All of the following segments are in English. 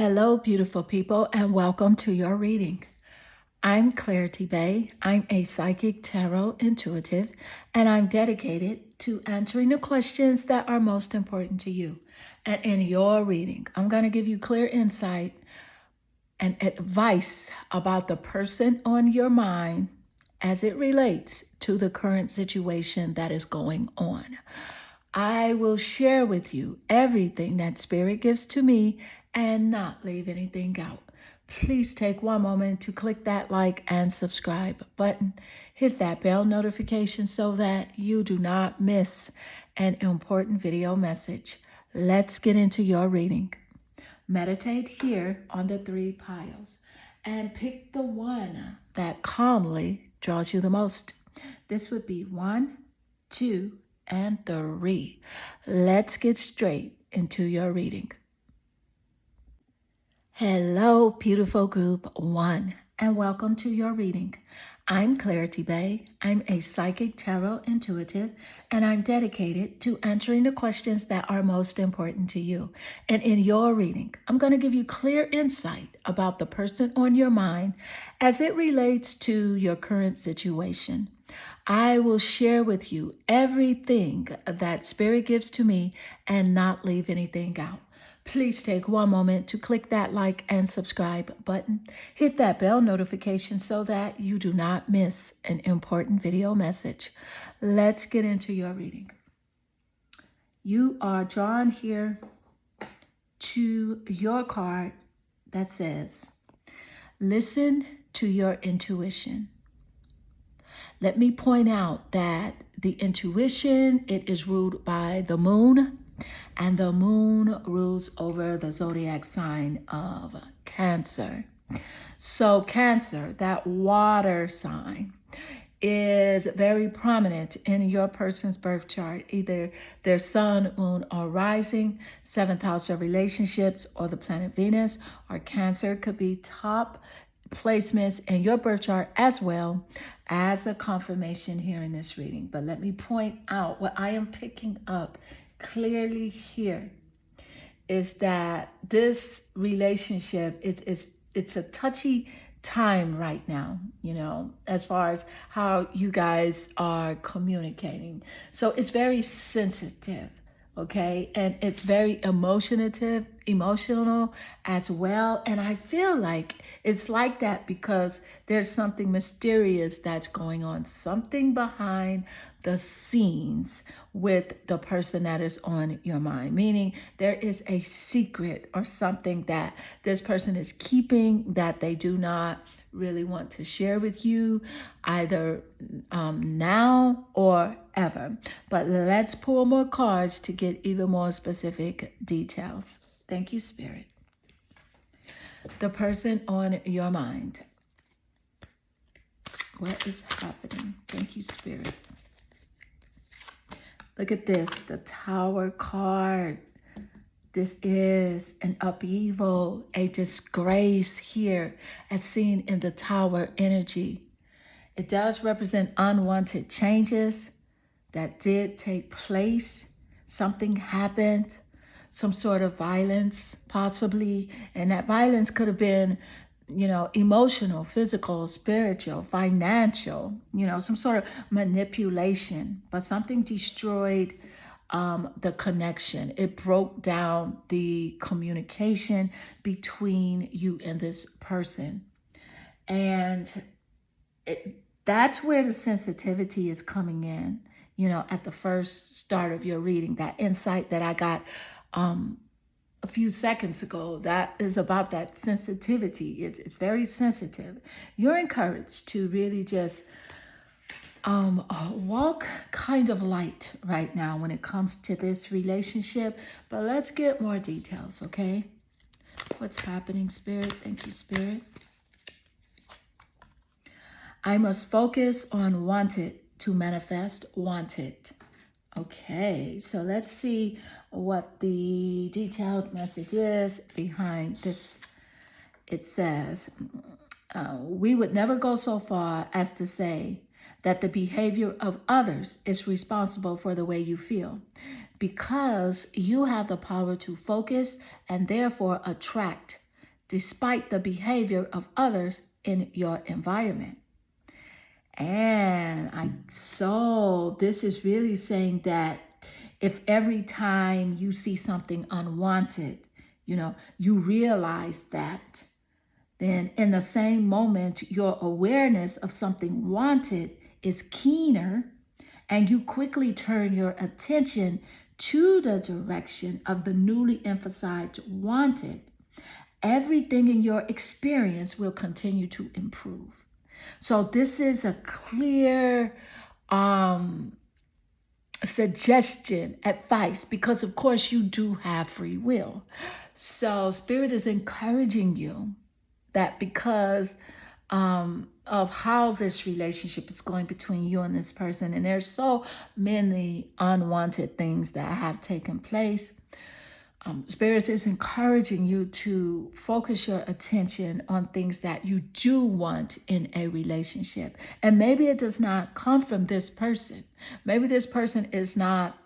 Hello, beautiful people, and welcome to your reading. I'm Clarity Bay. I'm a psychic tarot intuitive, and I'm dedicated to answering the questions that are most important to you. And in your reading, I'm going to give you clear insight and advice about the person on your mind as it relates to the current situation that is going on. I will share with you everything that Spirit gives to me and not leave anything out. Please take one moment to click that like and subscribe button. Hit that bell notification so that you do not miss an important video message. Let's get into your reading. Meditate here on the three piles and pick the one that calmly draws you the most. This would be 1, 2, and 3. Let's get straight into your reading. Hello, beautiful group 1, and welcome to your reading. I'm Clarity Bay. I'm a psychic tarot intuitive, and I'm dedicated to answering the questions that are most important to you. And in your reading, I'm going to give you clear insight about the person on your mind as it relates to your current situation. I will share with you everything that Spirit gives to me and not leave anything out. Please take one moment to click that like and subscribe button. Hit that bell notification so that you do not miss an important video message. Let's get into your reading. You are drawn here to your card that says, listen to your intuition. Let me point out that the intuition, it is ruled by the moon, and the moon rules over the zodiac sign of Cancer. So Cancer, that water sign, is very prominent in your person's birth chart, either their sun, moon, or rising, 7th house of relationships, or the planet Venus, or Cancer could be top placements in your birth chart as well as a confirmation here in this reading. But let me point out what I am picking up clearly here is that this relationship, it's a touchy time right now, as far as how you guys are communicating. So it's very sensitive, okay? And it's very emotional as well. And I feel like it's like that because there's something mysterious that's going on, something behind the scenes with the person that is on your mind, meaning there is a secret or something that this person is keeping that they do not really want to share with you, either now or ever. But let's pull more cards to get even more specific details. Thank you, Spirit. The person on your mind. What is happening? Thank you, Spirit. Look at this, the Tower card. This is an upheaval, a disgrace here as seen in the Tower energy. It does represent unwanted changes that did take place. Something happened, some sort of violence possibly, and that violence could have been emotional, physical, spiritual, financial, some sort of manipulation, but something destroyed the connection. It broke down the communication between you and this person. And that's where the sensitivity is coming in, at the first start of your reading, that insight that I got a few seconds ago, that is about that sensitivity. It's very sensitive. You're encouraged to really just walk kind of light right now when it comes to this relationship. But let's get more details, okay? What's happening, Spirit? Thank you, Spirit. I must focus on wanted to manifest wanted. Okay, so let's see what the detailed message is behind this. It says, we would never go so far as to say that the behavior of others is responsible for the way you feel, because you have the power to focus and therefore attract despite the behavior of others in your environment. So this is really saying that if every time you see something unwanted, you realize that, then in the same moment, your awareness of something wanted is keener, and you quickly turn your attention to the direction of the newly emphasized wanted, everything in your experience will continue to improve. So this is a clear suggestion, advice, because of course you do have free will. So Spirit is encouraging you that because of how this relationship is going between you and this person, and there's so many unwanted things that have taken place, Spirit is encouraging you to focus your attention on things that you do want in a relationship. And maybe it does not come from this person. Maybe this person is not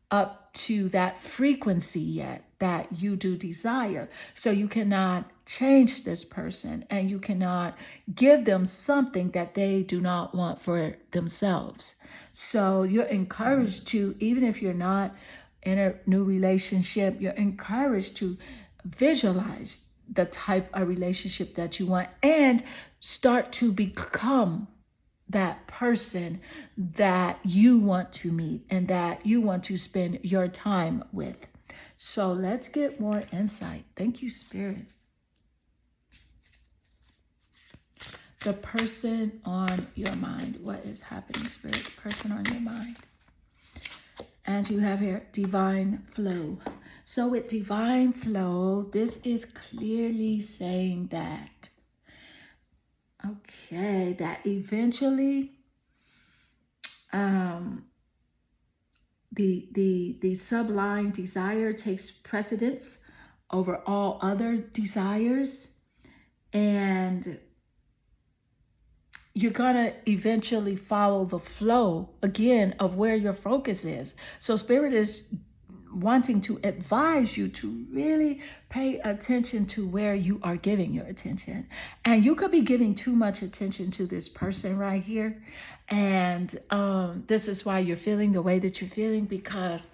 up to that frequency yet that you do desire. So you cannot change this person, and you cannot give them something that they do not want for themselves. So you're encouraged to, even if you're not in a new relationship, you're encouraged to visualize the type of relationship that you want and start to become that person that you want to meet and that you want to spend your time with. So let's get more insight. Thank you, Spirit. The person on your mind. What is happening, Spirit? The person on your mind. And you have here divine flow. So with divine flow, this is clearly saying that, that eventually the sublime desire takes precedence over all other desires, and you're going to eventually follow the flow again of where your focus is. So Spirit is wanting to advise you to really pay attention to where you are giving your attention. And you could be giving too much attention to this person right here. And this is why you're feeling the way that you're feeling, because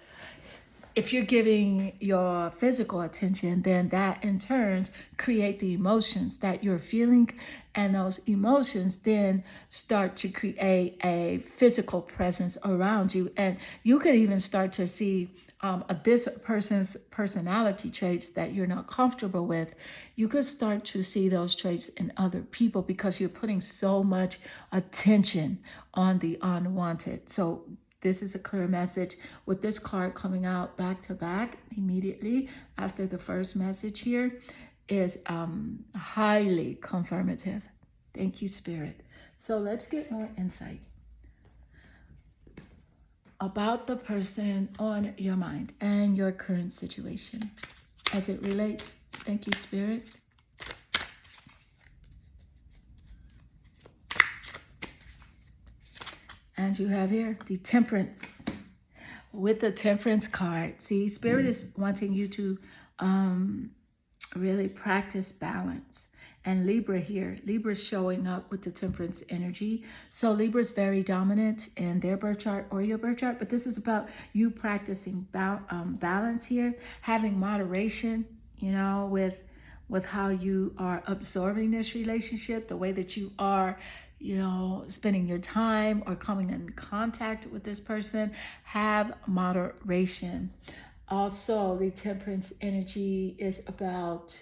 if you're giving your physical attention, then that in turn create the emotions that you're feeling, and those emotions then start to create a physical presence around you. And you could even start to see this person's personality traits that you're not comfortable with. You could start to see those traits in other people because you're putting so much attention on the unwanted. So this is a clear message with this card coming out back to back immediately after the first message here is highly confirmative. Thank you, Spirit. So let's get more insight about the person on your mind and your current situation as it relates. Thank you, Spirit. And you have here the Temperance. With the Temperance card, see, Spirit is wanting you to really practice balance. And Libra here, Libra is showing up with the Temperance energy. So Libra is very dominant in their birth chart or your birth chart, but this is about you practicing balance here, having moderation, with how you are absorbing this relationship, the way that you are spending your time or coming in contact with this person. Have moderation. Also, the Temperance energy is about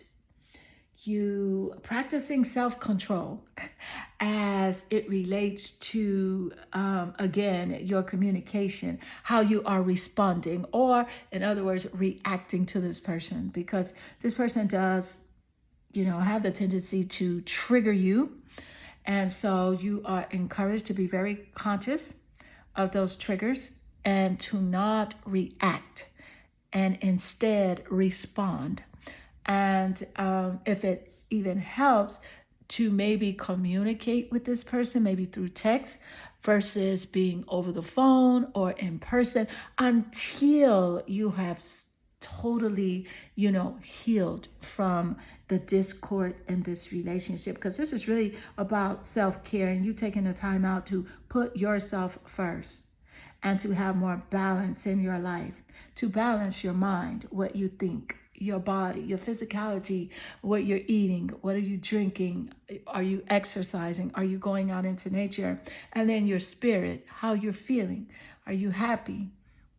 you practicing self-control as it relates to, again, your communication, how you are responding, or in other words, reacting to this person, because this person does, have the tendency to trigger you. And so you are encouraged to be very conscious of those triggers and to not react and instead respond. And if it even helps, to maybe communicate with this person, maybe through text versus being over the phone or in person, until you have totally, healed from the discord in this relationship, because this is really about self-care and you taking the time out to put yourself first and to have more balance in your life, to balance your mind, what you think, your body, your physicality, what you're eating, what are you drinking, are you exercising, are you going out into nature, and then your spirit, how you're feeling. Are you happy?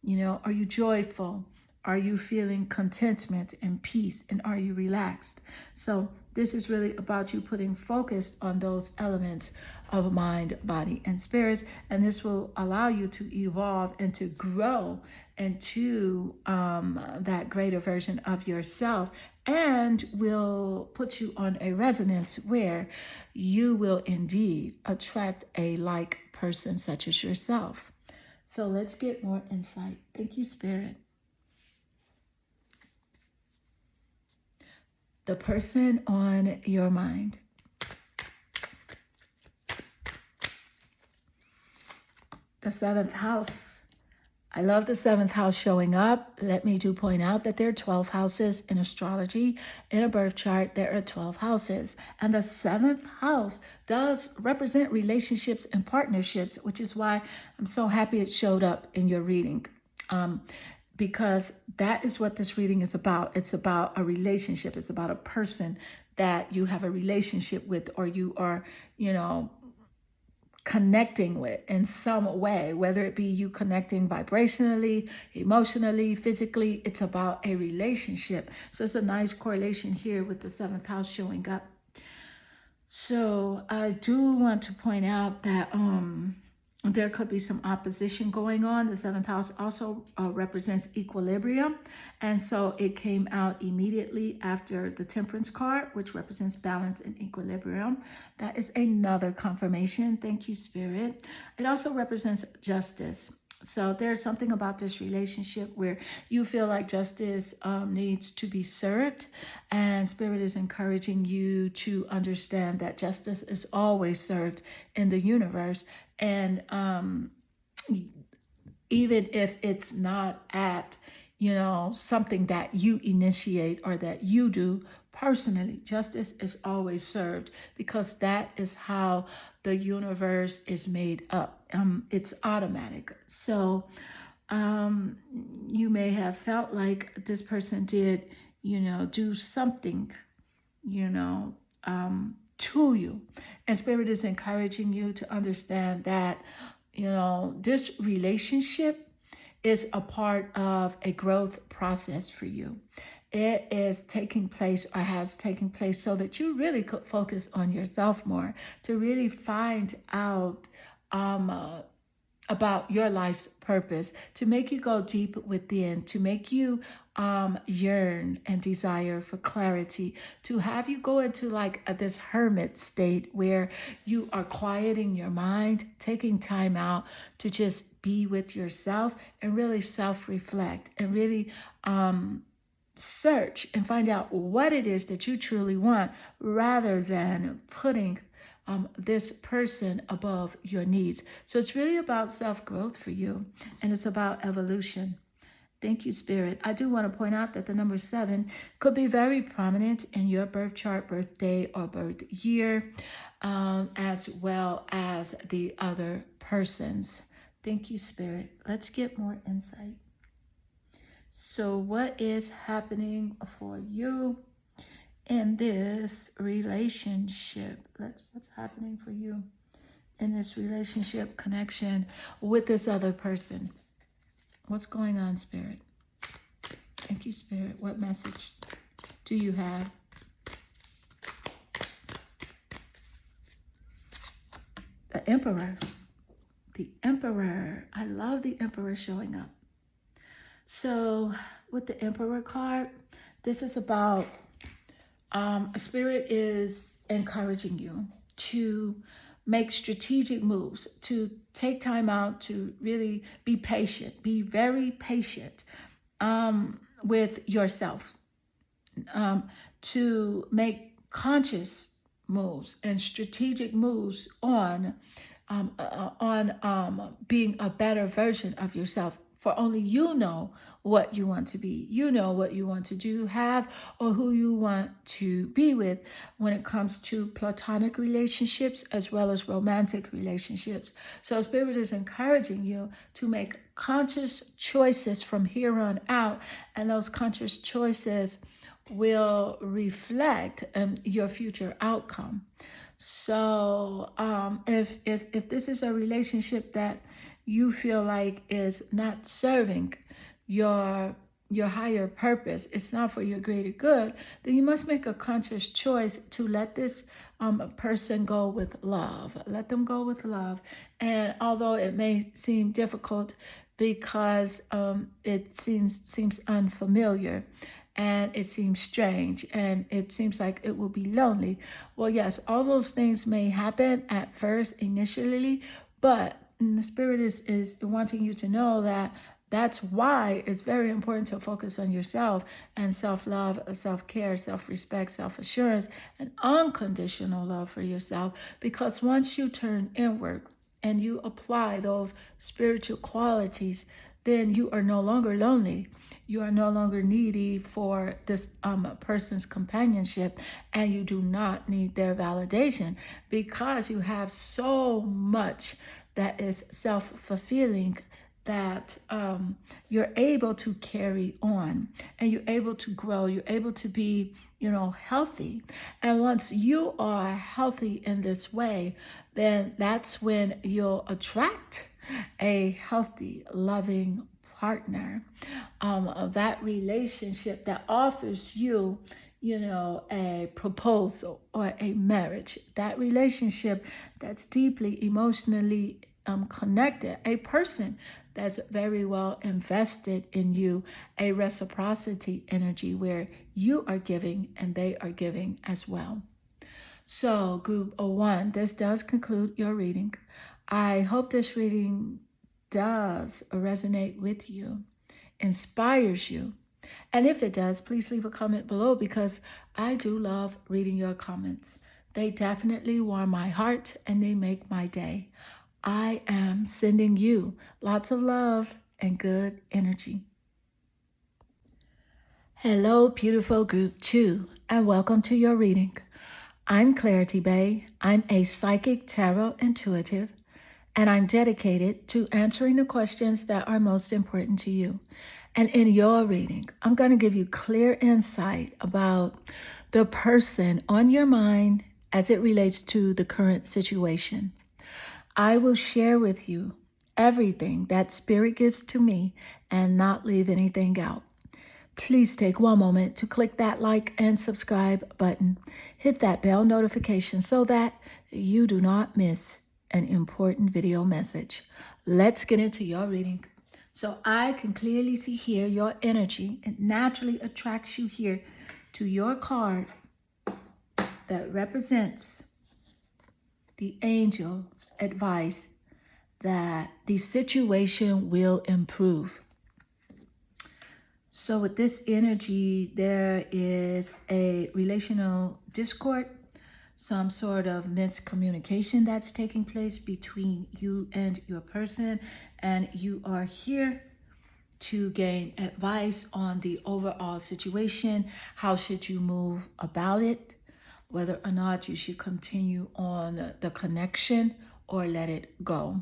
Are you joyful? Are you feeling contentment and peace? And are you relaxed? So this is really about you putting focus on those elements of mind, body, and spirits. And this will allow you to evolve and to grow into that greater version of yourself, and will put you on a resonance where you will indeed attract a like person such as yourself. So let's get more insight. Thank you, Spirit. The person on your mind. The seventh house. I love the seventh house showing up. Let me point out that there are 12 houses in astrology. In a birth chart, there are 12 houses. And the seventh house does represent relationships and partnerships, which is why I'm so happy it showed up in your reading. Because that is what this reading is about. It's about a relationship. It's about a person that you have a relationship with, or you are, connecting with in some way, whether it be you connecting vibrationally, emotionally, physically. It's about a relationship. So it's a nice correlation here with the seventh house showing up. So I do want to point out that there could be some opposition going on. The seventh house also represents equilibrium. And so it came out immediately after the Temperance card, which represents balance and equilibrium. That is another confirmation. Thank you, Spirit. It also represents justice. So there's something about this relationship where you feel like justice needs to be served, and Spirit is encouraging you to understand that justice is always served in the universe. And even if it's not at, something that you initiate or that you do personally, justice is always served, because that is how the universe is made up. It's automatic. So you may have felt like this person did, do something, to you. And Spirit is encouraging you to understand that, this relationship is a part of a growth process for you. It is taking place, or has taken place, so that you really could focus on yourself more, to really find out about your life's purpose, to make you go deep within, to make you yearn and desire for clarity, to have you go into this hermit state where you are quieting your mind, taking time out to just be with yourself and really self-reflect and really search and find out what it is that you truly want, rather than putting this person above your needs. So it's really about self-growth for you, and it's about evolution. Thank you, Spirit. I do want to point out that the number 7 could be very prominent in your birth chart, birthday, or birth year, as well as the other person's. Thank you, Spirit. Let's get more insight. So what is happening for you in this relationship? What's happening for you in this relationship connection with this other person? What's going on, Spirit? Thank you, Spirit. What message do you have? The Emperor. The Emperor. I love the Emperor showing up. So with the Emperor card, this is about Spirit is encouraging you to make strategic moves, to take time out to really be patient, be very patient with yourself, to make conscious moves and strategic moves on being a better version of yourself for only you know what you want to be. You know what you want to do, have, or who you want to be with when it comes to platonic relationships as well as romantic relationships. So Spirit is encouraging you to make conscious choices from here on out, and those conscious choices will reflect your future outcome. So if this is a relationship that you feel like is not serving your your higher purpose, it's not for your greater good, then you must make a conscious choice to let this person go with love. Let them go with love. And although it may seem difficult because it seems unfamiliar, and it seems strange, and it seems like it will be lonely. Well, yes, all those things may happen at first initially, but the Spirit is wanting you to know that that's why it's very important to focus on yourself and self-love, self-care, self-respect, self-assurance, and unconditional love for yourself. Because once you turn inward and you apply those spiritual qualities, then you are no longer lonely. You are no longer needy for this person's companionship, and you do not need their validation because you have so much that is self-fulfilling that you're able to carry on, and you're able to grow. You're able to be, healthy. And once you are healthy in this way, then that's when you'll attract a healthy, loving partner, that relationship that offers you, a proposal or a marriage, that relationship that's deeply emotionally connected, a person that's very well invested in you, a reciprocity energy where you are giving and they are giving as well. So, group 1, this does conclude your reading. I hope this reading does resonate with you, inspires you. And if it does, please leave a comment below because I do love reading your comments. They definitely warm my heart and they make my day. I am sending you lots of love and good energy. Hello, beautiful group 2, and welcome to your reading. I'm Clarity Bay. I'm a psychic tarot intuitive, and I'm dedicated to answering the questions that are most important to you. And in your reading, I'm going to give you clear insight about the person on your mind as it relates to the current situation. I will share with you everything that Spirit gives to me and not leave anything out. Please take one moment to click that like and subscribe button. Hit that bell notification so that you do not miss an important video message. Let's get into your reading. So I can clearly see here your energy. It naturally attracts you here to your card that represents the angel's advice that the situation will improve. So with this energy, there is a relational discord, some sort of miscommunication that's taking place between you and your person, and you are here to gain advice on the overall situation. How should you move about it? Whether or not you should continue on the connection or let it go.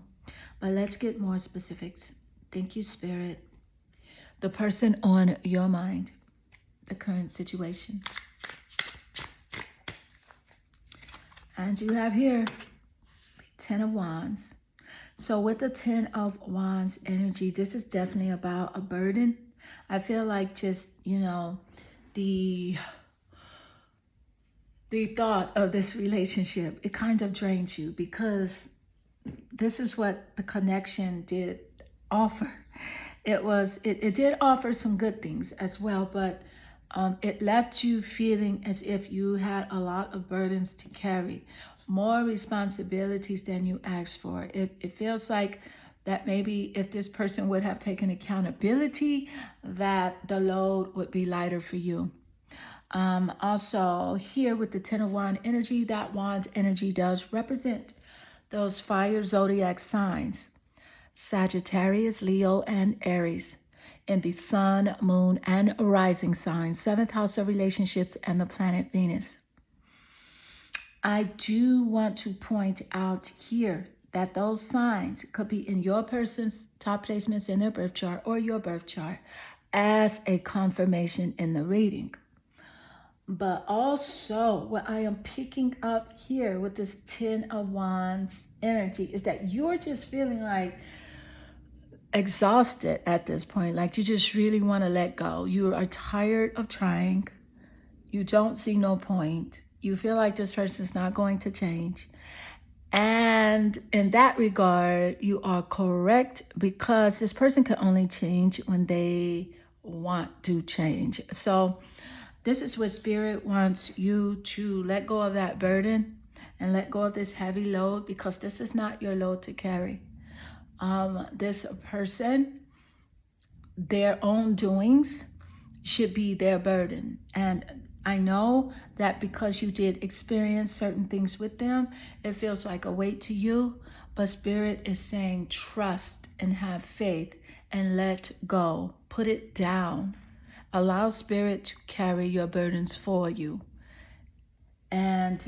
But let's get more specifics. Thank you, Spirit. The person on your mind, the current situation. And you have here the 10 of Wands. So with the 10 of Wands energy, this is definitely about a burden. I feel like just, the thought of this relationship, it kind of drains you because this is what the connection did offer. It did offer some good things as well, but it left you feeling as if you had a lot of burdens to carry, more responsibilities than you asked for. It feels like that maybe if this person would have taken accountability, that the load would be lighter for you. Also here with the 10 of Wands energy, that Wands energy does represent those fire zodiac signs. Sagittarius, Leo, and Aries in the sun, moon, and rising signs, seventh house of relationships, and the planet Venus. I do want to point out here that those signs could be in your person's top placements in their birth chart or your birth chart as a confirmation in the reading. But also what I am picking up here with this 10 of Wands energy is that you're just feeling like exhausted at this point. Like you just really want to let go. You are tired of trying. You don't see no point. You feel like this person's not going to change. And in that regard, you are correct, because this person can only change when they want to change. So this is what Spirit wants you to let go of, that burden, and let go of this heavy load, because this is not your load to carry. This person, their own doings should be their burden. And I know that because you did experience certain things with them, it feels like a weight to you, but Spirit is saying trust and have faith and let go. Put it down. Allow Spirit to carry your burdens for you, and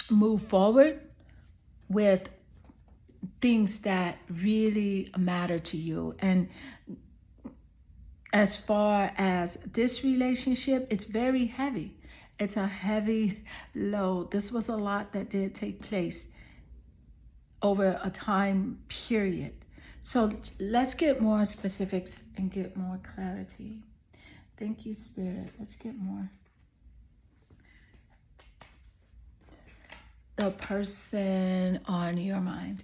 move forward with things that really matter to you. And as far as this relationship, it's very heavy. It's a heavy load. This was a lot that did take place over a time period. So let's get more specifics and get more clarity. Thank you, Spirit. Let's get more. The person on your mind.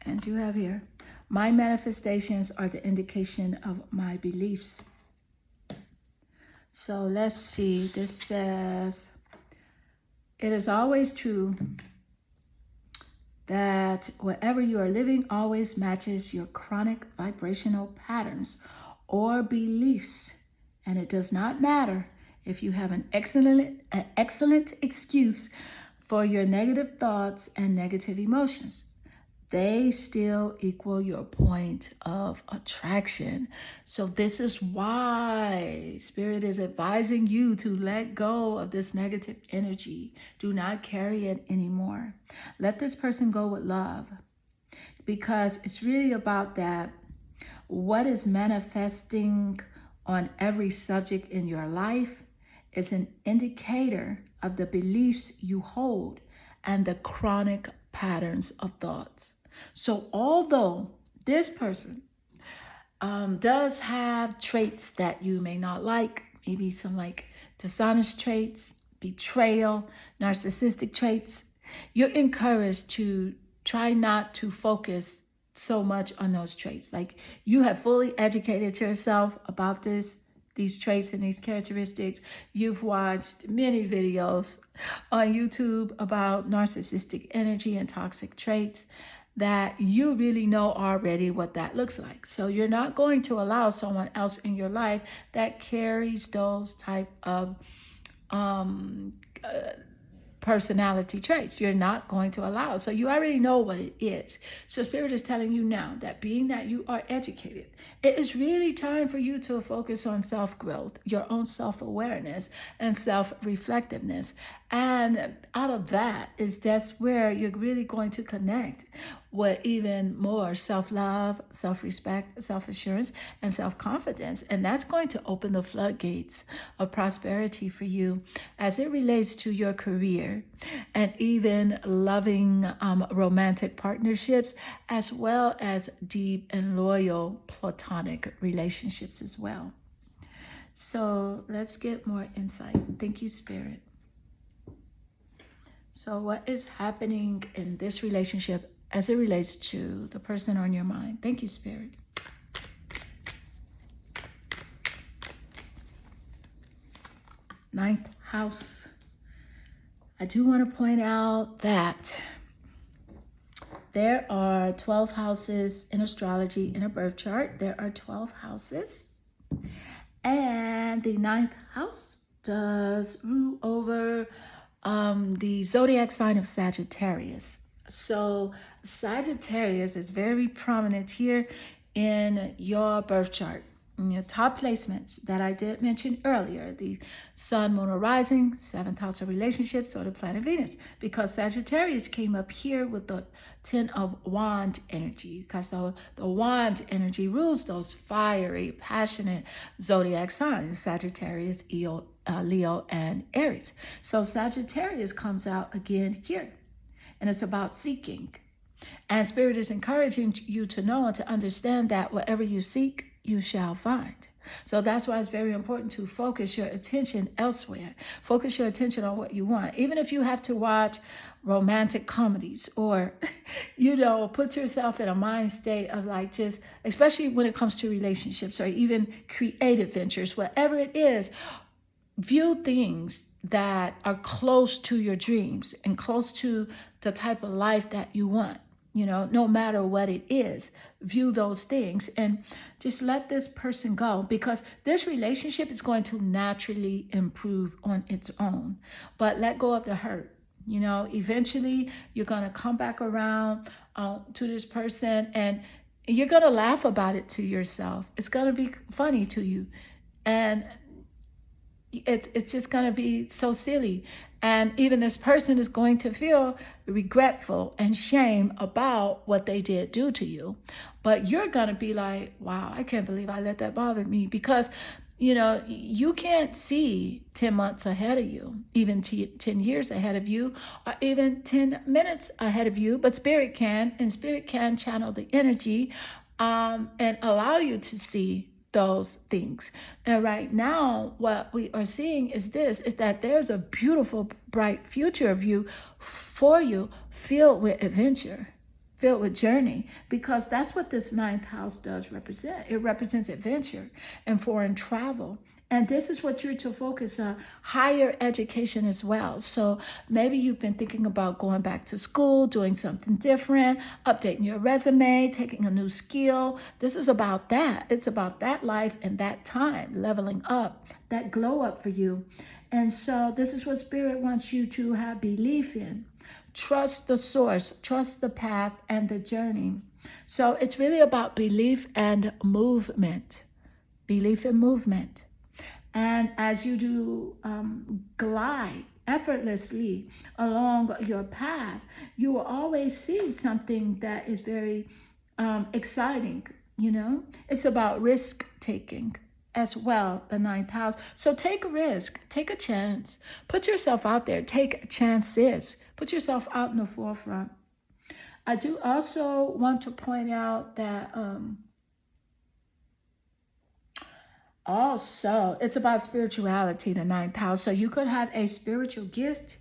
And you have here, my manifestations are the indication of my beliefs. So let's see. This says, it is always true that whatever you are living always matches your chronic vibrational patterns or beliefs. And it does not matter if you have an excellent excuse for your negative thoughts and negative emotions. They still equal your point of attraction. So this is why Spirit is advising you to let go of this negative energy. Do not carry it anymore. Let this person go with love, because it's really about that. What is manifesting on every subject in your life is an indicator of the beliefs you hold and the chronic patterns of thoughts. So although this person does have traits that you may not like, maybe some like dishonest traits, betrayal, narcissistic traits, you're encouraged to try not to focus so much on those traits. Like, you have fully educated yourself about these traits and these characteristics. You've watched many videos on YouTube about narcissistic energy and toxic traits that you really know already what that looks like. So you're not going to allow someone else in your life that carries those type of personality traits. You're not going to allow. So you already know what it is. So Spirit is telling you now that, being that you are educated, it is really time for you to focus on self-growth, your own self-awareness and self-reflectiveness. And out of that's where you're really going to connect with even more self-love, self-respect, self-assurance, and self-confidence. And that's going to open the floodgates of prosperity for you as it relates to your career and even loving romantic partnerships, as well as deep and loyal platonic relationships as well. So let's get more insight. Thank you, Spirit. So what is happening in this relationship as it relates to the person on your mind? Thank you, Spirit. Ninth house. I do want to point out that there are 12 houses in astrology in a birth chart. There are 12 houses. And the ninth house does rule over the zodiac sign of Sagittarius. So Sagittarius is very prominent here in your birth chart. In your top placements that I did mention earlier, the sun, moon, or rising, seventh house of relationships, or the planet Venus, because Sagittarius came up here with the 10 of wand energy, because the wand energy rules those fiery, passionate zodiac signs, Sagittarius, Leo, and Aries. So Sagittarius comes out again here, and it's about seeking. And Spirit is encouraging you to know and to understand that whatever you seek, you shall find. So that's why it's very important to focus your attention elsewhere. Focus your attention on what you want. Even if you have to watch romantic comedies or, put yourself in a mind state of like just, especially when it comes to relationships or even creative ventures, whatever it is, view things that are close to your dreams and close to the type of life that you want. No matter what it is, view those things and just let this person go, because this relationship is going to naturally improve on its own. But let go of the hurt. Eventually you're going to come back around to this person, and you're going to laugh about it to yourself. It's going to be funny to you. And it's just going to be so silly. And even this person is going to feel regretful and shame about what they did do to you. But you're going to be like, wow, I can't believe I let that bother me. Because, you can't see 10 months ahead of you, even 10 years ahead of you, or even 10 minutes ahead of you. But Spirit can, and Spirit can channel the energy and allow you to see those things. And right now, what we are seeing is that there's a beautiful, bright future of you for you, filled with adventure, filled with journey, because that's what this ninth house does represent. It represents adventure and foreign travel. And this is what you're to focus on, higher education as well. So maybe you've been thinking about going back to school, doing something different, updating your resume, taking a new skill. This is about that. It's about that life and that time, leveling up, that glow up for you. And so this is what Spirit wants you to have belief in. Trust the source, trust the path and the journey. So it's really about belief and movement. Belief and movement. And as you do glide effortlessly along your path, you will always see something that is very exciting. It's about risk taking as well, the ninth house. So take a risk, take a chance, put yourself out there, take chances, put yourself out in the forefront. I do also want to point out that also, it's about spirituality, the ninth house. So you could have a spiritual gift.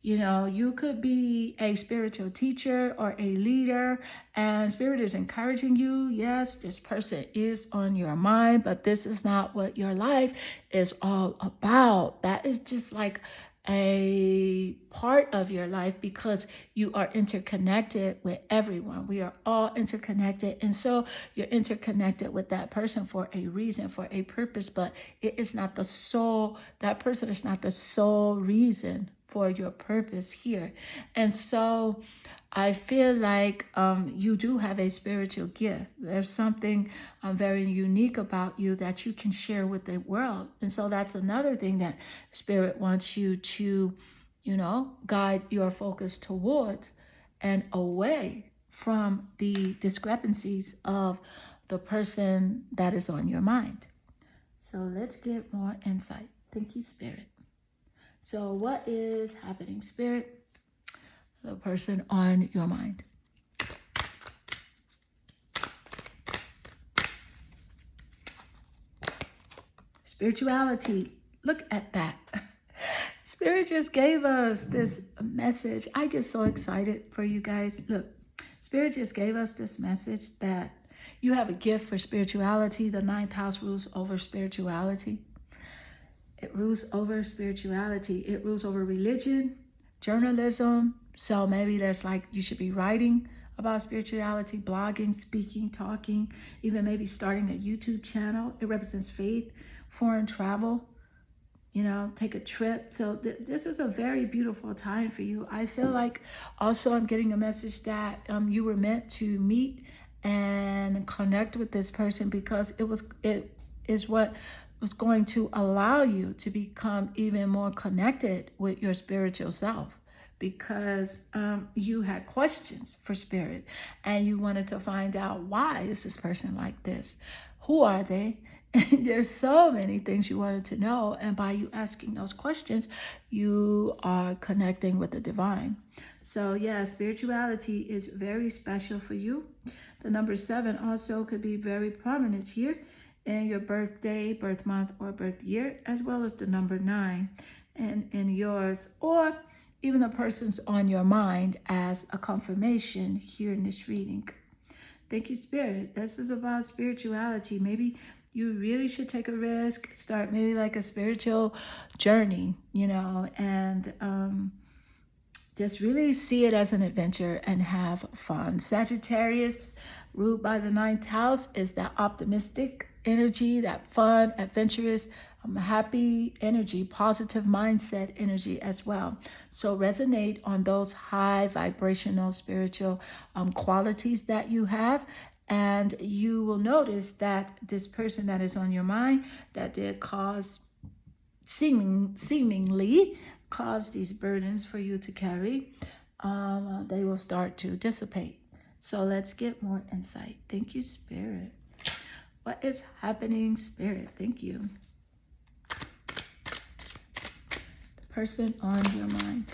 You could be a spiritual teacher or a leader, and Spirit is encouraging you. Yes, this person is on your mind, but this is not what your life is all about. That is just like a part of your life, because you are interconnected with everyone. We are all interconnected. And so you're interconnected with that person for a reason, for a purpose, but it is not the sole, that person is not the sole reason for your purpose here. And so I feel like you do have a spiritual gift. There's something very unique about you that you can share with the world. And so that's another thing that Spirit wants you to, guide your focus towards and away from the discrepancies of the person that is on your mind. So let's get more insight. Thank you, Spirit. So what is happening, Spirit? The person on your mind. Spirituality. Look at that. Spirit just gave us this message. I get so excited for you guys. Look, Spirit just gave us this message that you have a gift for spirituality. The ninth house rules over spirituality. It rules over spirituality. It rules over religion, journalism. So maybe there's like, you should be writing about spirituality, blogging, speaking, talking, even maybe starting a YouTube channel. It represents faith, foreign travel, take a trip. So this is a very beautiful time for you. I feel like also I'm getting a message that you were meant to meet and connect with this person, because it is what was going to allow you to become even more connected with your spiritual self, because you had questions for spirit and you wanted to find out, why is this person like this? Who are they? And there's so many things you wanted to know. And by you asking those questions, you are connecting with the divine. So yeah, spirituality is very special for you. The number 7 also could be very prominent here in your birthday, birth month, or birth year, as well as the number 9 and in yours, or even the person's on your mind as a confirmation here in this reading. Thank you, Spirit. This is about spirituality. Maybe you really should take a risk, start maybe like a spiritual journey, and just really see it as an adventure and have fun. Sagittarius, ruled by the 9th house, is that optimistic energy, that fun, adventurous, happy energy, positive mindset energy as well. So resonate on those high vibrational spiritual qualities that you have. And you will notice that this person that is on your mind that did cause seemingly cause these burdens for you to carry, they will start to dissipate. So let's get more insight. Thank you, Spirit. What is happening, Spirit? Thank you. The person on your mind.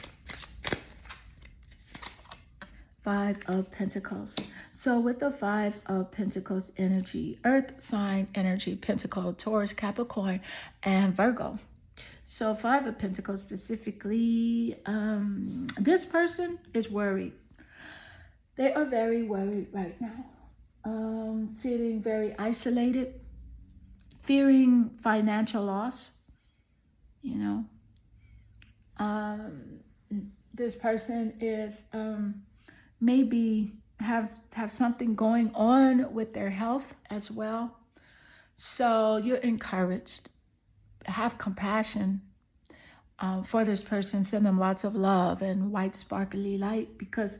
5 of Pentacles. So with the 5 of Pentacles energy, Earth sign energy, Pentacle, Taurus, Capricorn, and Virgo. So 5 of Pentacles specifically, this person is worried. They are very worried right now. Feeling very isolated, fearing financial loss, this person is maybe have something going on with their health as well. So you're encouraged. Have compassion for this person. Send them lots of love and white sparkly light, because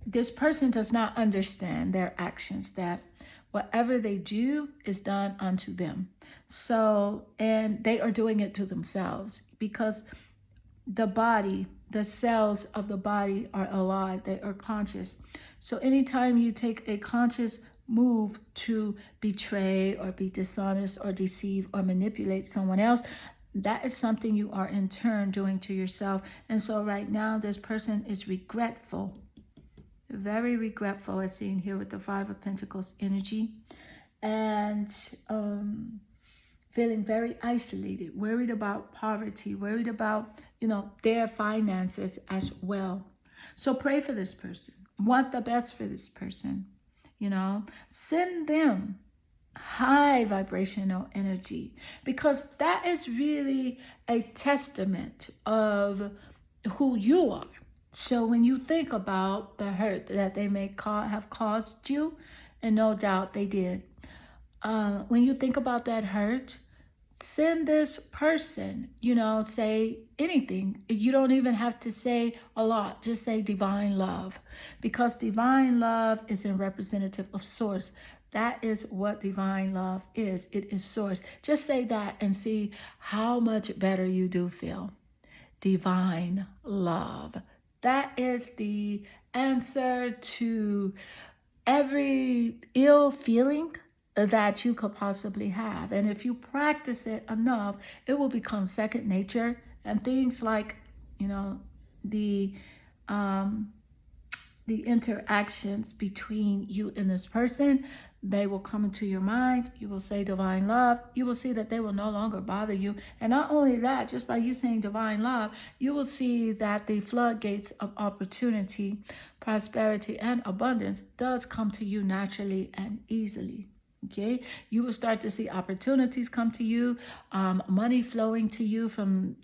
this person does not understand their actions, that whatever they do is done unto them. So, and they are doing it to themselves, because the body, the cells of the body are alive. They are conscious. So anytime you take a conscious move to betray or be dishonest or deceive or manipulate someone else, that is something you are in turn doing to yourself. And so right now, this person is regretful, very regretful, as seen here with the 5 of Pentacles energy, and feeling very isolated, worried about poverty, worried about, their finances as well. So pray for this person. Want the best for this person. Send them high vibrational energy, because that is really a testament of who you are. So when you think about the hurt that they may have caused you, and no doubt they did, when you think about that hurt, send this person, say anything. You don't even have to say a lot. Just say divine love, because divine love is a representative of source. That is what divine love is. It is source. Just say that and see how much better you do feel. Divine love. That is the answer to every ill feeling that you could possibly have. And if you practice it enough, it will become second nature. And things like, the interactions between you and this person, they will come into your mind. You will say divine love. You will see that they will no longer bother you. And not only that, just by you saying divine love, you will see that the floodgates of opportunity, prosperity, and abundance does come to you naturally and easily. Okay, you will start to see opportunities come to you, money flowing to you from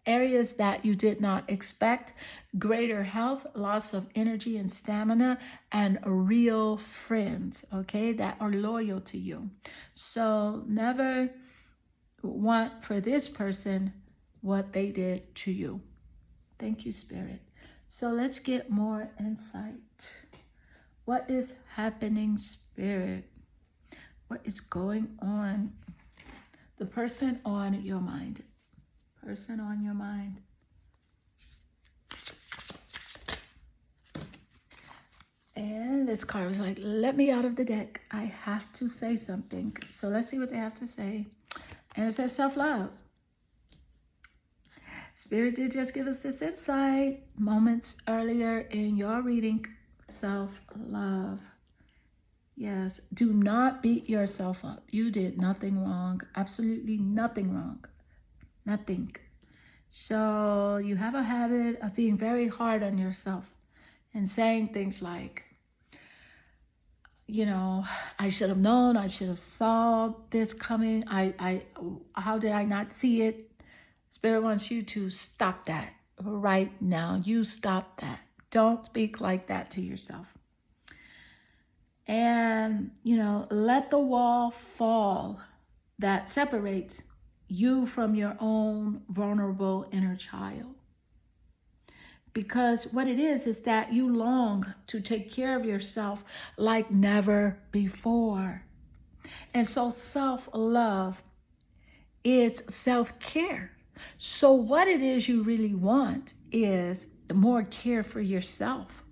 areas that you did not expect, greater health, loss of energy and stamina, and real friends, okay, that are loyal to you. So never want for this person what they did to you. Thank you, Spirit. So let's get more insight. What is happening, Spirit? What is going on? The person on your mind. Person on your mind. And this card was like, let me out of the deck. I have to say something. So let's see what they have to say. And it says self-love. Spirit did just give us this insight moments earlier in your reading. Self-love. Yes, do not beat yourself up. You did nothing wrong. Absolutely nothing wrong. Nothing. So you have a habit of being very hard on yourself and saying things like, you know, I should have known, I should have saw this coming. How did I not see it? Spirit wants you to stop that right now. You stop that. Don't speak like that to yourself. And, you know, let the wall fall that separates you from your own vulnerable inner child. Because what it is that you long to take care of yourself like never before. And so self-love is self-care. So what it is you really want is more care for yourself,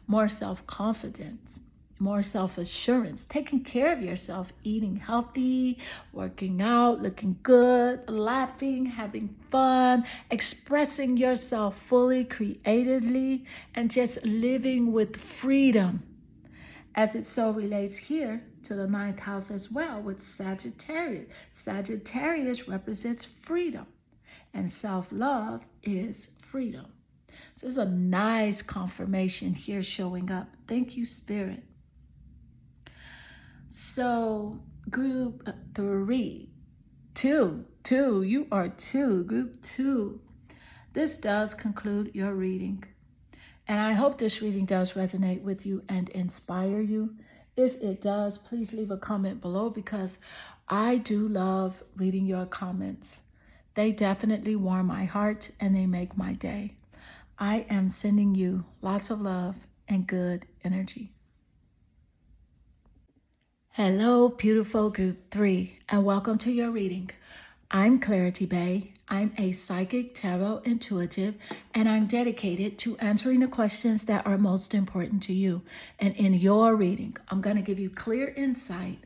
more self-confidence, more self-assurance, taking care of yourself, eating healthy, working out, looking good, laughing, having fun, expressing yourself fully, creatively, and just living with freedom, as it so relates here to the 9th house as well with Sagittarius. Sagittarius represents freedom, and self-love is freedom. So there's a nice confirmation here showing up. Thank you, Spirit. So group 3, 2, you are 2, group 2. This does conclude your reading. And I hope this reading does resonate with you and inspire you. If it does, please leave a comment below because I do love reading your comments. They definitely warm my heart and they make my day. I am sending you lots of love and good energy. Hello, beautiful group 3, and welcome to your reading. I'm Clarity Bay. I'm a psychic tarot intuitive, and I'm dedicated to answering the questions that are most important to you. And in your reading, I'm going to give you clear insight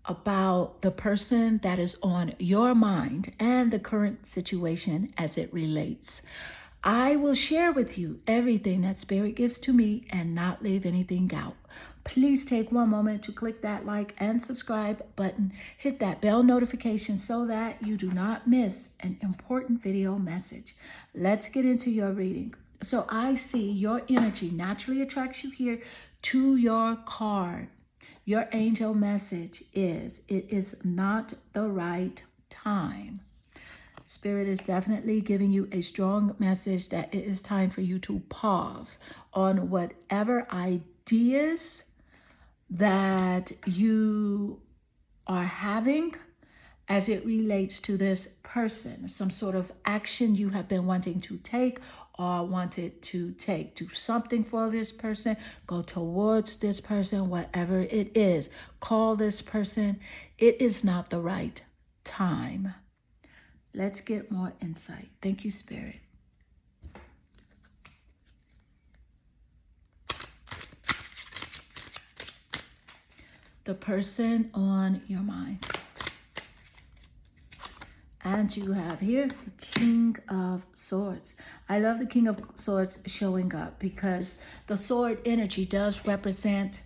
about the person that is on your mind and the current situation as it relates. I will share with you everything that Spirit gives to me and not leave anything out. Please take one moment to click that like and subscribe button. Hit that bell notification so that you do not miss an important video message. Let's get into your reading. So I see your energy naturally attracts you here to your card. Your angel message is, it is not the right time. Spirit is definitely giving you a strong message that it is time for you to pause on whatever ideas that you are having as it relates to this person. Some sort of action you have been wanting to take or wanted to take. Do something for this person. Go towards this person, whatever it is. Call this person. It is not the right time. Let's get more insight. Thank you, Spirit. The person on your mind. And you have here the King of Swords. I love the King of Swords showing up because the sword energy does represent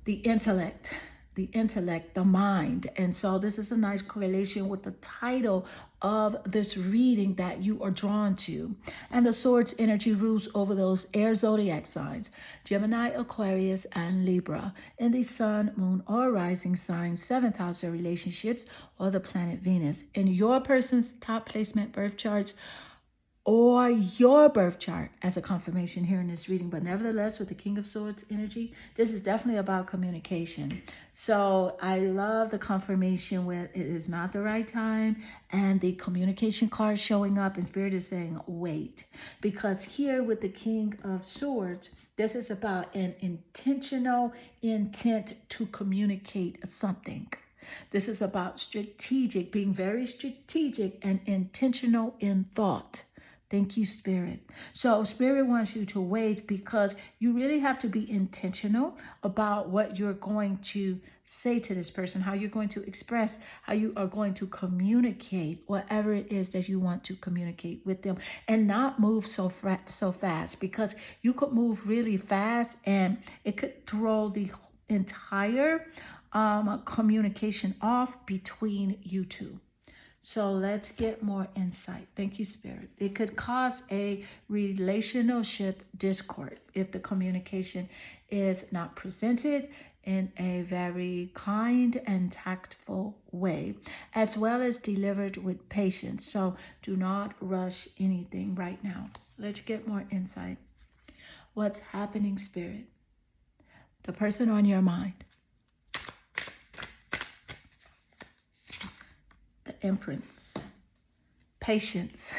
the intellect, the mind. And so this is a nice correlation with the title of this reading that you are drawn to. And the sword's energy rules over those air zodiac signs, Gemini, Aquarius, and Libra, in the sun, moon, or rising signs, 7th house of relationships, or the planet Venus. In your person's top placement birth charts, or your birth chart as a confirmation here in this reading. But nevertheless, with the King of Swords energy, this is definitely about communication. So I love the confirmation where it is not the right time and the communication card showing up and Spirit is saying, wait. Because here with the King of Swords, this is about an intentional intent to communicate something. This is about strategic, being very strategic and intentional in thought. Thank you, Spirit. So Spirit wants you to wait because you really have to be intentional about what you're going to say to this person, how you're going to express, how you are going to communicate whatever it is that you want to communicate with them, and not move so fast, because you could move really fast and it could throw the entire communication off between you two. So let's get more insight. Thank you, Spirit. It could cause a relationship discord if the communication is not presented in a very kind and tactful way, as well as delivered with patience. So do not rush anything right now. Let's get more insight. What's happening, Spirit? The person on your mind. The Empress. Patience.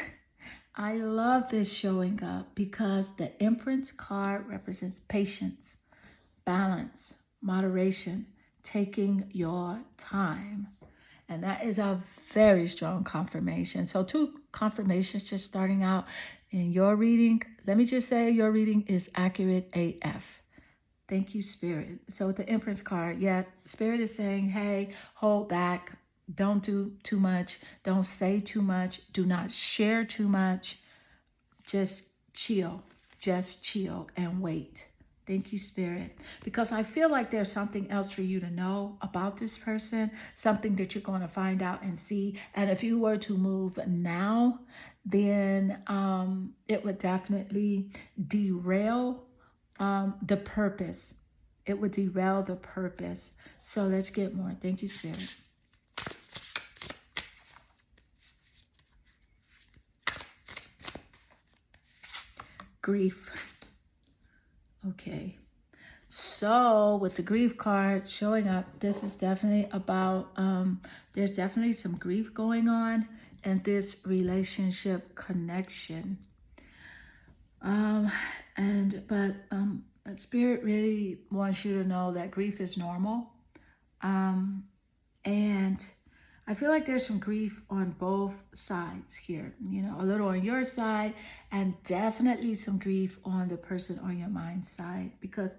I love this showing up because the Empress card represents patience, balance, moderation, taking your time. And that is a very strong confirmation. So 2 confirmations just starting out in your reading. Let me just say your reading is accurate AF. Thank you, Spirit. So with the Empress card, yeah, Spirit is saying, hey, hold back. Don't do too much. Don't say too much. Do not share too much. Just chill. Just chill and wait. Thank you, Spirit. Because I feel like there's something else for you to know about this person, something that you're going to find out and see. And if you were to move now, then it would definitely derail the purpose. It would derail the purpose. So let's get more. Thank you, Spirit. Grief. Okay. So with the grief card showing up, this is definitely about, there's definitely some grief going on in this relationship connection. But Spirit really wants you to know that grief is normal. And I feel like there's some grief on both sides here, you know, a little on your side and definitely some grief on the person on your mind side, because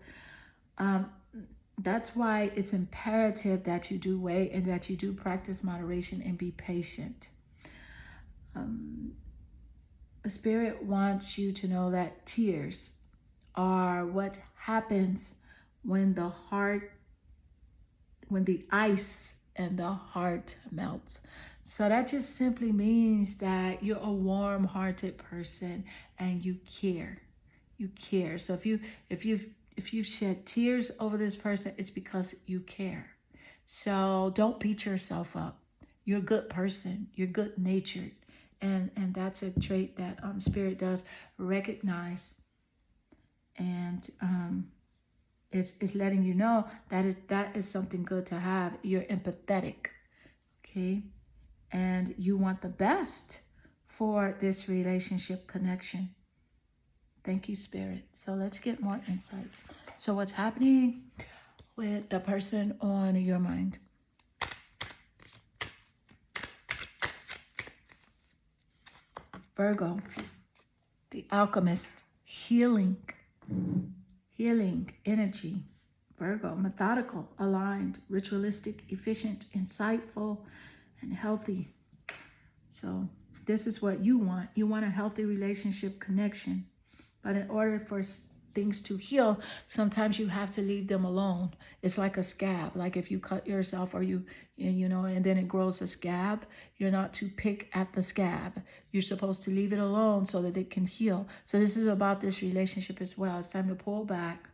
that's why it's imperative that you do wait and that you do practice moderation and be patient. The Spirit wants you to know that tears are what happens when the ice and the heart melts. So that just simply means that you're a warm-hearted person and you care. You care. So if you've shed tears over this person, it's because you care. So don't beat yourself up. You're a good person. You're good-natured. And that's a trait that Spirit does recognize. And it's letting you know that is something good to have. You're empathetic, okay? And you want the best for this relationship connection. Thank you, Spirit. So let's get more insight. So what's happening with the person on your mind? Virgo, the alchemist, healing energy. Virgo, methodical, aligned, ritualistic, efficient, insightful, and healthy. So this is what you want. You want a healthy relationship connection. But in order for things to heal, sometimes you have to leave them alone. It's like a scab. Like if you cut yourself or you know, and then it grows a scab, you're not to pick at the scab. You're supposed to leave it alone so that it can heal. So this is about this relationship as well. It's time to pull back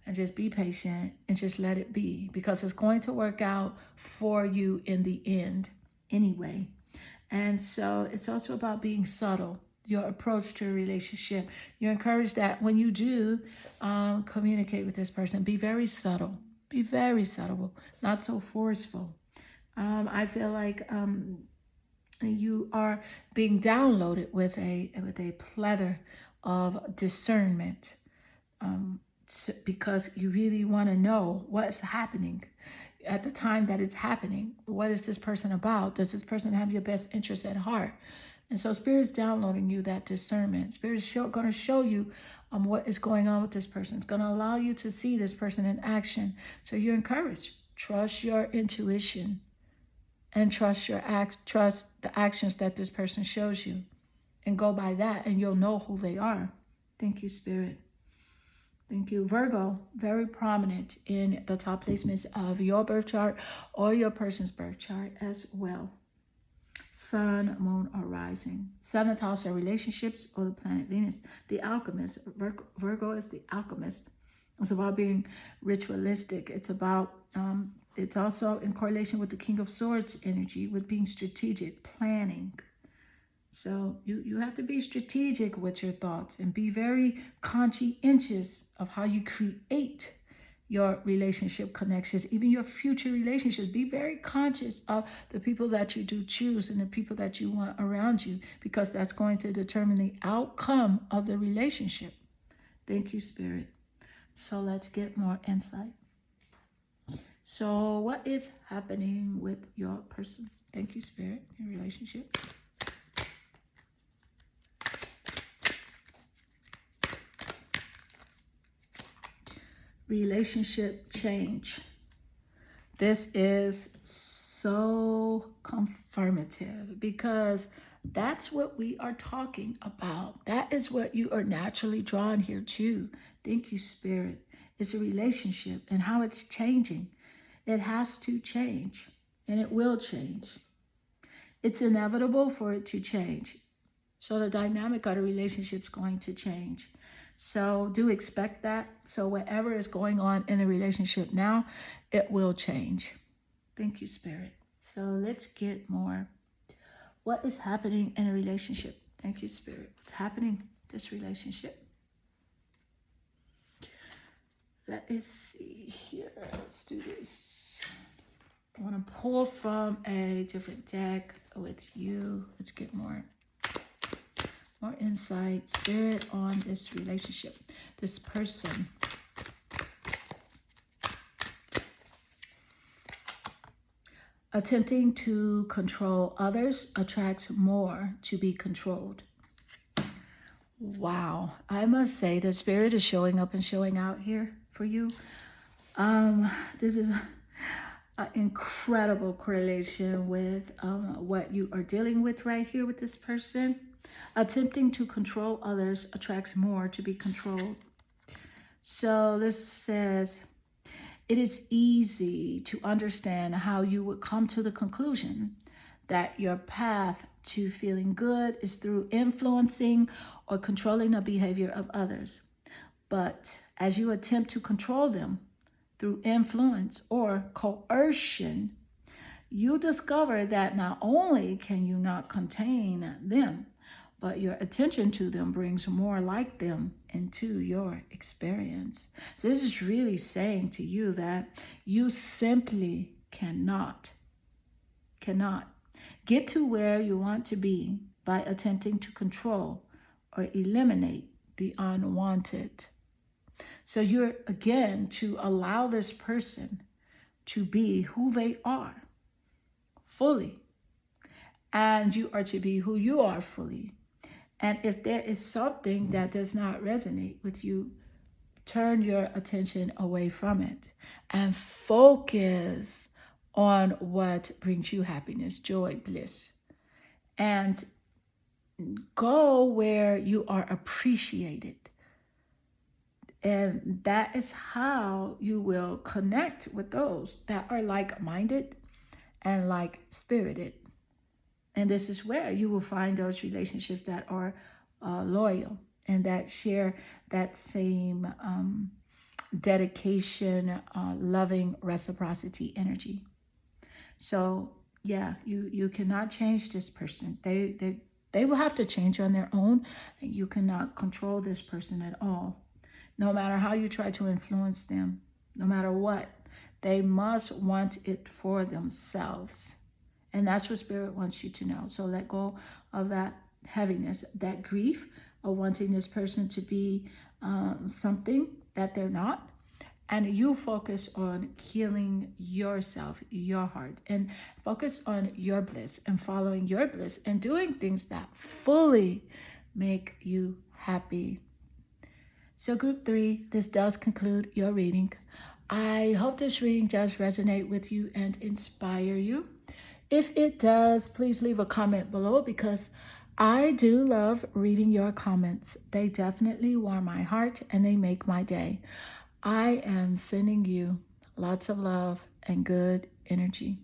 and just be patient and just let it be, because it's going to work out for you in the end anyway. And so it's also about being subtle. your approach to a relationship. You're encouraged that when you do communicate with this person, be very subtle. Be very subtle, not so forceful. I feel like you are being downloaded with a plethora of discernment, because you really want to know what's happening at the time that it's happening. What is this person about? Does this person have your best interest at heart? And so Spirit's downloading you that discernment. Spirit's going to show you what is going on with this person. It's going to allow you to see this person in action. So you're encouraged. Trust your intuition and trust the actions that this person shows you, and go by that, and you'll know who they are. Thank you, Spirit. Thank you. Virgo, very prominent in the top placements of your birth chart or your person's birth chart as well. Sun, moon, or rising. Seventh house are relationships or the planet Venus. The alchemist. Virgo is the alchemist. It's about being ritualistic. It's about, it's also in correlation with the King of Swords energy, with being strategic, planning. So you have to be strategic with your thoughts and be very conscientious of how you create your relationship connections, even your future relationships. Be very conscious of the people that you do choose and the people that you want around you, because that's going to determine the outcome of the relationship. Thank you, Spirit. So let's get more insight. So what is happening with your person? Thank you, Spirit, your relationship. Relationship change. This is so confirmative, because that's what we are talking about. That is what you are naturally drawn here to. Thank you, Spirit. It's a relationship and how it's changing. It has to change, and it will change. It's inevitable for it to change. So the dynamic of the relationship is going to change. So do expect that. So whatever is going on in the relationship now, it will change. Thank you, Spirit. So let's get more. What is happening in a relationship? Thank you, Spirit. What's happening in this relationship? Let us see here. Let's do this. I want to pull from a different deck with you. Let's get more insight, Spirit, on this relationship, this person. Attempting to control others attracts more to be controlled. Wow. I must say the Spirit is showing up and showing out here for you. This is an incredible correlation with what you are dealing with right here with this person. Attempting to control others attracts more to be controlled. So this says, it is easy to understand how you would come to the conclusion that your path to feeling good is through influencing or controlling the behavior of others. But as you attempt to control them through influence or coercion, you discover that not only can you not contain them, but your attention to them brings more like them into your experience. So this is really saying to you that you simply cannot get to where you want to be by attempting to control or eliminate the unwanted. So you're, again, to allow this person to be who they are fully, and you are to be who you are fully. And if there is something that does not resonate with you, turn your attention away from it and focus on what brings you happiness, joy, bliss. And go where you are appreciated. And that is how you will connect with those that are like-minded and like-spirited. And this is where you will find those relationships that are loyal and that share that same dedication, loving reciprocity energy. So yeah, you cannot change this person. They will have to change on their own, and you cannot control this person at all. No matter how you try to influence them, no matter what, they must want it for themselves. And that's what Spirit wants you to know. So let go of that heaviness, that grief of wanting this person to be something that they're not. And you focus on healing yourself, your heart, and focus on your bliss and following your bliss and doing things that fully make you happy. So group 3, this does conclude your reading. I hope this reading does resonate with you and inspire you. If it does, please leave a comment below, because I do love reading your comments. They definitely warm my heart and they make my day. I am sending you lots of love and good energy.